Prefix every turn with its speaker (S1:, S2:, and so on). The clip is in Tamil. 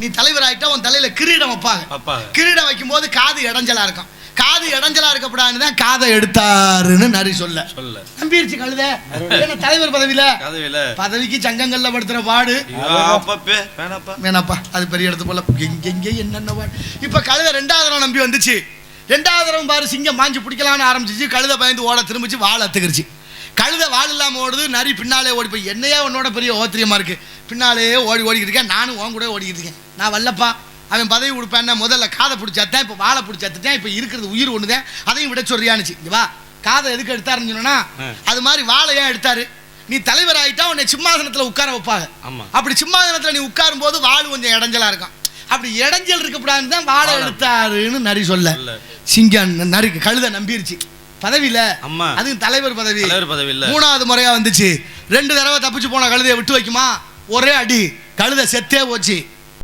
S1: நீ தலைவர் ஆயிட்டா உன் தலையில கிரீடம் வைப்பாங்க. கிரீடம் வைக்கும் போது காது இடைஞ்சலா இருக்கும். காது இடைஞ்சலா இருக்கப்படாதுன்னு தான் காதை எடுத்தாருன்னு நரி சொல்ல நம்பிருச்சு கழுத. தலைவர் பதவிக்கு சங்கங்கள்ல படுத்துற பாடு வேணாப்பா, அது பெரிய இடத்து போல எங்க என்னென்ன பாடு. இப்ப கழுத 2வது தடவை நம்பி வந்துச்சு. 2வது தடவை பாரு சிங்கம் மாஞ்சு பிடிக்கலான்னு ஆரம்பிச்சிச்சு. கழுத பயந்து ஓட திரும்பிச்சு, வாழை அத்துக்கிருச்சு. கழுத வாழ் இல்லாம ஓடுது, நரி பின்னாலே ஓடி போய் என்னையா உன்னோட பெரிய ஓத்திரியமா இருக்கு, பின்னாலே ஓடிக்கிட்டு இருக்கேன், நானும் உன் கூட ஓடிக்கிட்டு இருக்கேன், நான் வல்லப்பா. அவன் பதவி கொடுப்பேன், முதல்ல காதை பிடிச்சாத்தான், இப்போ வாழை பிடிச்சாத்தான், இப்போ இருக்கிறது உயிர் ஒண்ணுதான், அதையும் விட சொல்றியானுச்சு. வா காதை எதுக்கு எடுத்தாருன்னு சொன்னா, அது மாதிரி வாழையா எடுத்தாரு. நீ தலைவர் ஆயிட்டா உன்னை சிம்மாசனத்துல உட்கார வைப்பாங்க. அப்படி சிம்மாசனத்துல நீ உட்காரும் போது வாழ் கொஞ்சம் இடைஞ்சலா இருக்கும். அப்படி இடைஞ்சல் இருக்கப்படாதுன்னு தான் வாழை எடுத்தாருன்னு நரி சொல்ல சிங்கம் நரிக்கு கழுத நம்பிருச்சு. பதவியில அதுவும் தலைவர் பதவி. 3வது முறையா வந்துச்சு. 2 தடவை தப்பிச்சு போன கழுதையை விட்டு வைக்குமா? ஒரே அடி, கழுதை செத்தே போச்சு.